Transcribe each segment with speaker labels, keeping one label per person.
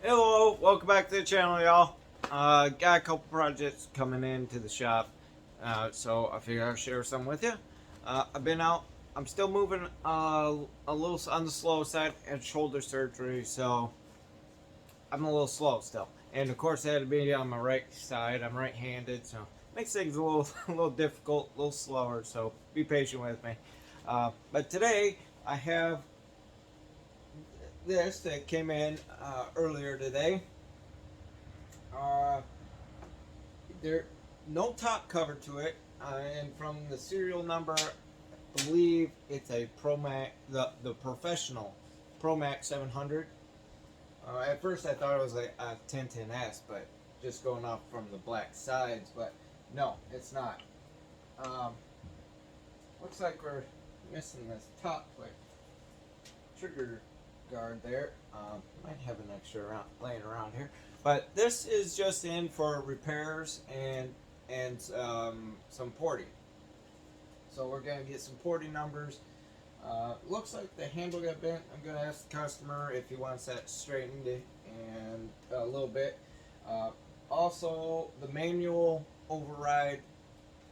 Speaker 1: Hello, welcome back to the channel, y'all. Got a couple projects coming into the shop, so I figured I'd share some with you. I've been out. I'm still moving a little on the slow side and shoulder surgery, so I'm a little slow still. And of course, I had to be on my right side. I'm right-handed, so makes things a little a little difficult, a little slower. So be patient with me. But today I have this that came in earlier today. Uh, there, no top cover to it, and from the serial number, I believe it's a Pro Max, the professional Pro Max 700. At first, I thought it was a 1010S, but just going off from the black sides, but no, it's not. Um, Looks like we're missing this top plate trigger guard there. Might have an extra laying around here, but this is just in for repairs and some porting. So we're gonna get some porting numbers. Looks like the handle got bent. I'm gonna ask the customer if he wants that straightened and a little bit. Also, the manual override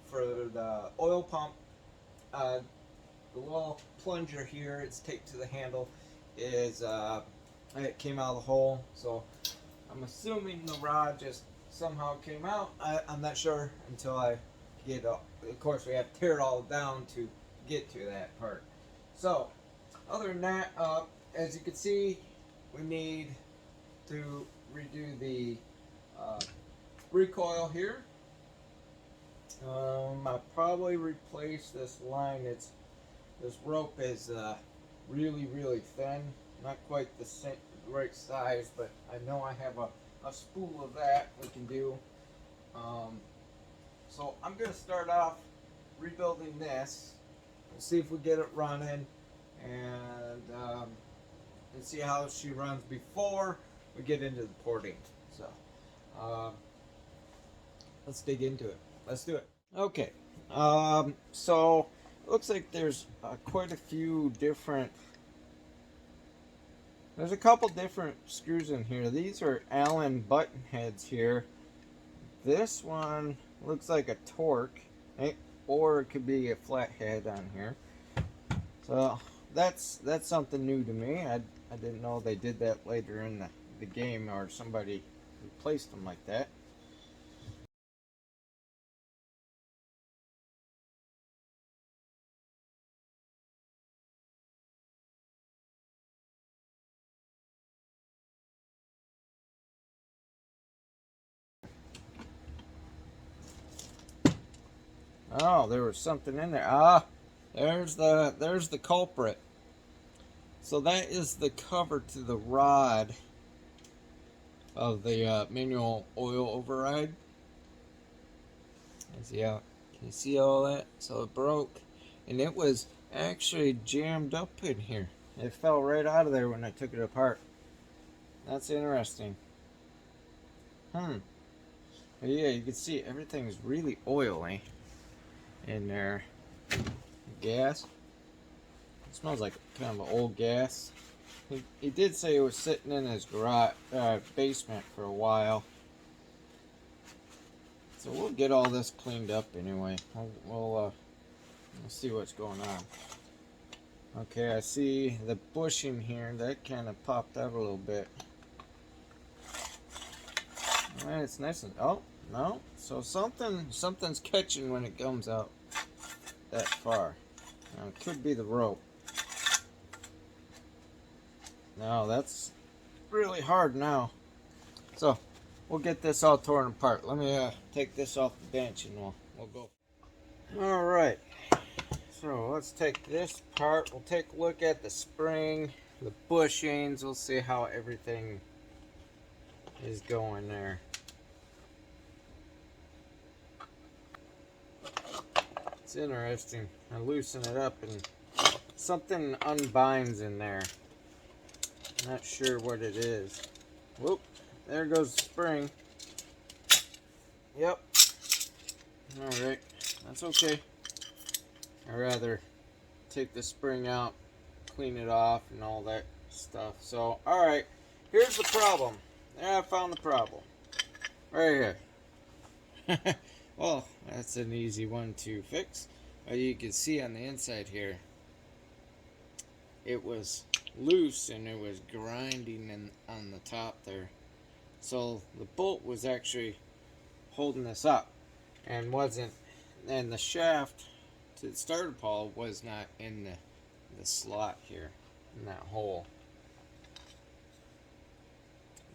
Speaker 1: for the oil pump. The little plunger here, it's taped to the handle, is it came out of the hole, so I'm assuming the rod just somehow came out. I'm not sure until I get of course we have to tear it all down to get to that part. So other than that, as you can see, we need to redo the recoil here. I'll probably replace this line. This rope is really thin, not quite the right size, but I know I have a spool of that we can do. So I'm going to start off rebuilding this and see if we get it running, and see how she runs before we get into the porting. So let's dig into it. Let's do it. Okay, so it looks like there's quite a few different, there's a couple different screws in here. These are Allen button heads here. This one looks like a torque, or it could be a flathead on here. So that's something new to me. I didn't know they did that later in the game, or somebody replaced them like that. Oh, there was something in there. Ah, there's the culprit. So that is the cover to the rod of the manual oil override. Can you see all that? So it broke, and it was actually jammed up in here. It fell right out of there when I took it apart. That's interesting. But yeah, you can see everything's really oily in there. Gas. It smells like kind of an old gas. He did say it was sitting in his garage basement for a while. So we'll get all this cleaned up anyway. We'll see what's going on. Okay, I see the bushing here. That kind of popped out a little bit. Alright, it's nice and... Oh, no. So something's catching when it comes out that far. Now, it could be the rope. No, that's really hard now. So we'll get this all torn apart. Let me take this off the bench and we'll go. All right. So let's take this apart. We'll take a look at the spring, the bushings. We'll see how everything is going there. It's interesting. I loosen it up and something unbinds in there. Not sure what it is. Whoop, there goes the spring. Yep. Alright, that's okay. I'd rather take the spring out, clean it off, and all that stuff. So, alright, here's the problem. I found the problem. Right here. Well, that's an easy one to fix. You can see on the inside here, it was loose and it was grinding on the top there. So the bolt was actually holding this up and the shaft to the starter pawl was not in the slot here, in that hole.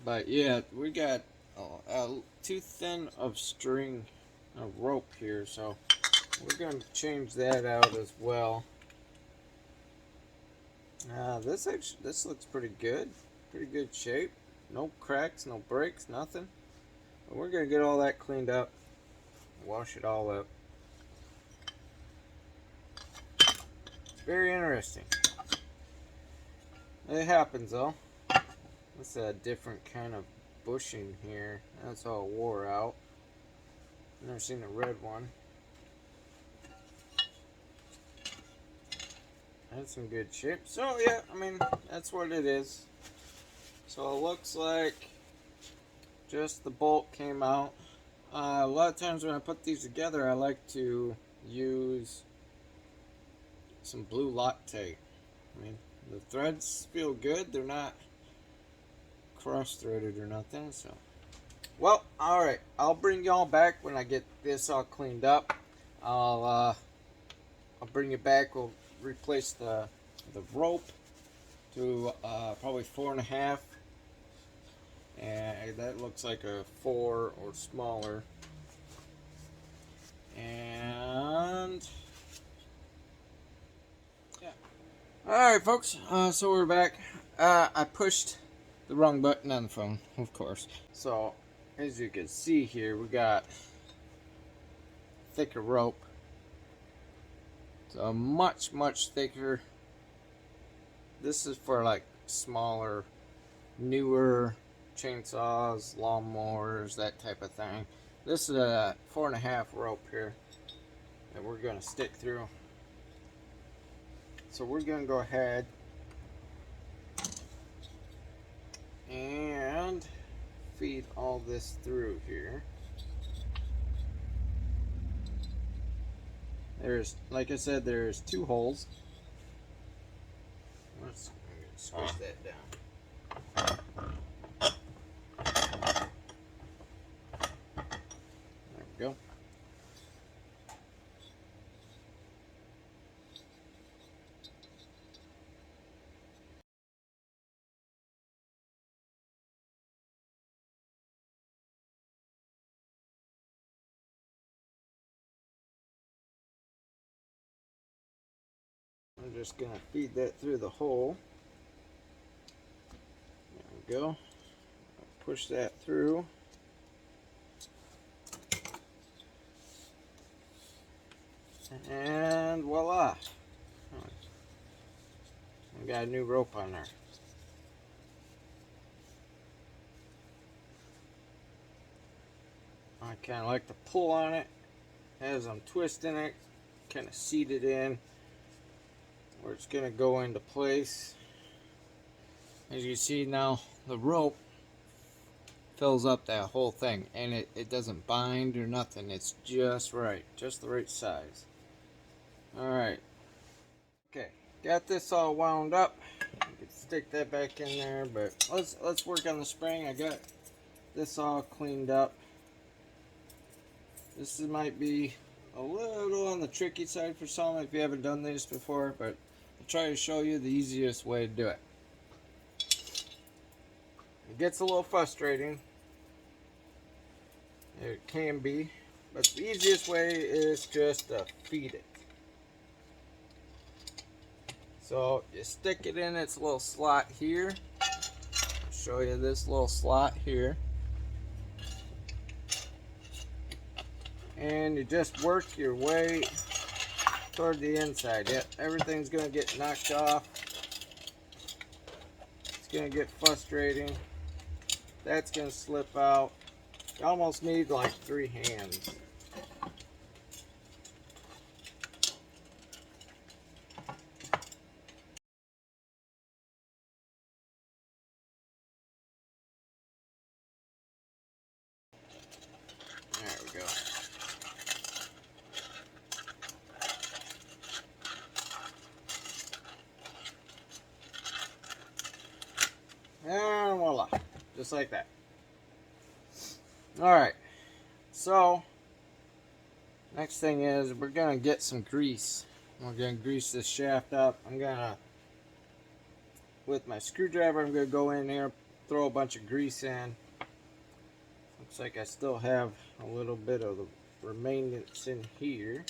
Speaker 1: But yeah, we got too thin of string of rope here, so we're going to change that out as well. This looks pretty good shape. No cracks, no breaks, nothing. But we're going to get all that cleaned up, wash it all up. Very interesting. It happens though. This is a different kind of bushing here. That's all wore out. Never seen a red one. That's in good shape. So yeah, I mean, that's what it is. So it looks like just the bolt came out. A lot of times when I put these together, I like to use some blue Loctite. I mean, the threads feel good. They're not cross-threaded or nothing. So, well, all right. I'll bring y'all back when I get this all cleaned up. I'll bring you back. We'll replace the rope to probably 4.5, and that looks like a 4 or smaller. And yeah. All right, folks. So we're back. I pushed the wrong button on the phone, of course. So as you can see here, we got thicker rope. So much thicker. This is for like smaller, newer chainsaws, lawnmowers, that type of thing. This is a 4.5 rope here that we're going to stick through. So we're going to go ahead and feed all this through here. There's, like I said, there's 2 holes. Let's squish that down. There we go. I'm just going to feed that through the hole. There we go. Push that through. And voila. We got a new rope on there. I kind of like to pull on it as I'm twisting it, kind of seat it in where it's going to go into place. As you see now, the rope fills up that whole thing, and it doesn't bind or nothing. It's just right, just the right size. Alright, okay, got this all wound up. You can stick that back in there, but let's work on the spring. I got this all cleaned up. This might be a little on the tricky side for some if you haven't done this before, but I'll try to show you the easiest way to do it. It gets a little frustrating. It can be, but the easiest way is just to feed it. So you stick it in its little slot here. I'll show you this little slot here. And you just work your way toward the inside. Yep, everything's going to get knocked off. It's going to get frustrating. That's going to slip out. You almost need like 3 hands. And voila, just like that. Alright, so next thing is we're gonna get some grease. We're gonna grease this shaft up. I'm gonna, with my screwdriver, I'm gonna go in there, throw a bunch of grease in. Looks like I still have a little bit of the remains in here.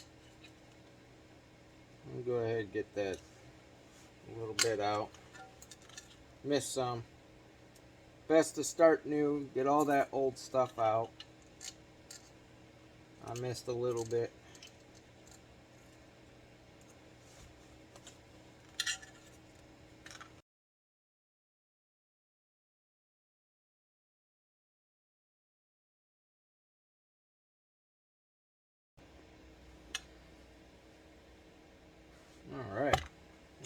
Speaker 1: I'll go ahead and get that a little bit out. Missed some. Best to start new, get all that old stuff out. I missed a little bit. Alright,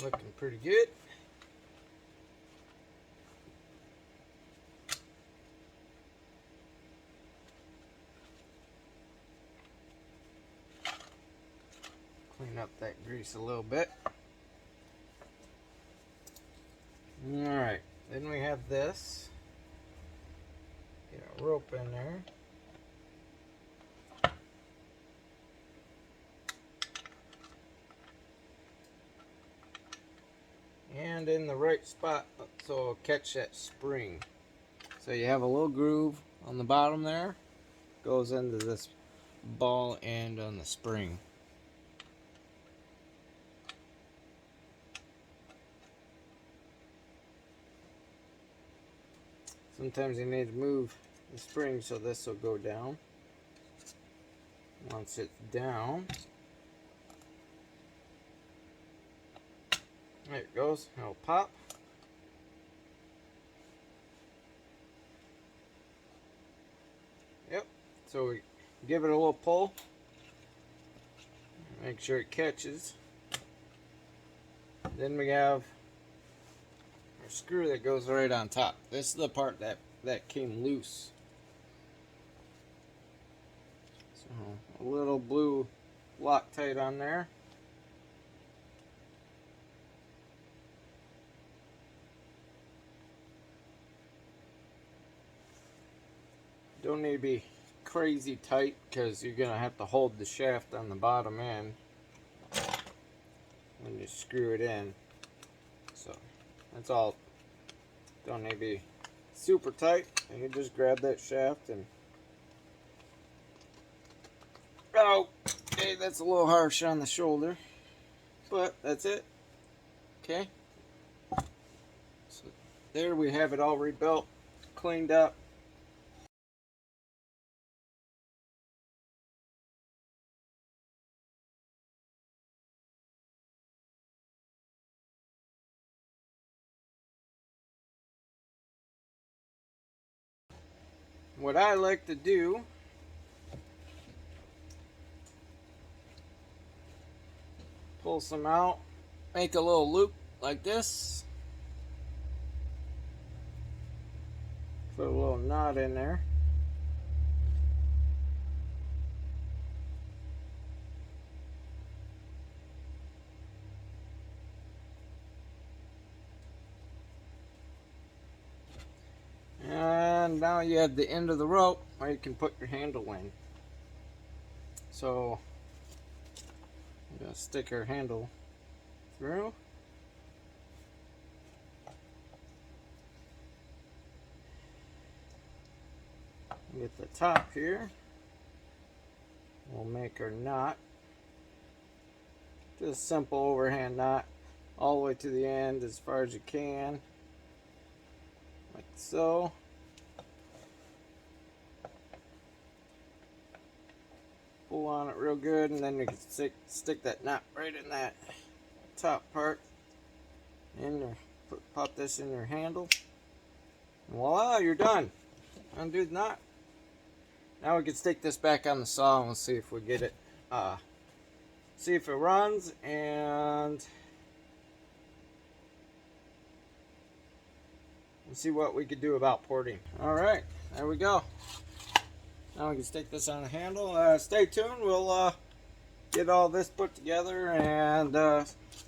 Speaker 1: looking pretty good. Clean up that grease a little bit. Alright, then we have this. Get a rope in there. And in the right spot so it'll catch that spring. So you have a little groove on the bottom there. Goes into this ball end on the spring. Sometimes you need to move the spring so this will go down. Once it's down, there it goes, it'll pop. Yep, so we give it a little pull. Make sure it catches. Then we have our screw that goes right on top. This is the part that came loose. So a little blue Loctite on there. Don't need to be crazy tight because you're going to have to hold the shaft on the bottom end when you screw it in. So that's all. Don't need to be super tight. You can just grab that shaft and... Oh, okay, that's a little harsh on the shoulder, but that's it. Okay. So there we have it all rebuilt, cleaned up. What I like to do pull some out, make a little loop like this, put a little knot in there. And now you have the end of the rope where you can put your handle in. So I'm going to stick our handle through. Get the top here. We'll make our knot. Just a simple overhand knot all the way to the end as far as you can. Like so. Pull on it real good, and then you can stick that knot right in that top part. In there, pop this in your handle, and voila, you're done. Undo the knot. Now we can stick this back on the saw and we'll see if we get it. See if it runs, and see what we could do about porting. All right, there we go. Now we can stick this on the handle. Stay tuned. We'll get all this put together, and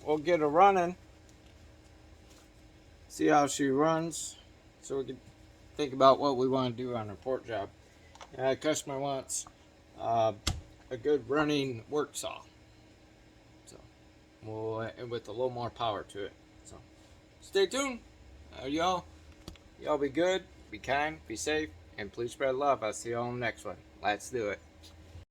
Speaker 1: we'll get her running. See how she runs. so we can think about what we want to do on our pork job. Customer wants a good running work saw, so and with a little more power to it. So stay tuned. Y'all be good, be kind, be safe, and please spread love. I'll see you all on the next one. Let's do it.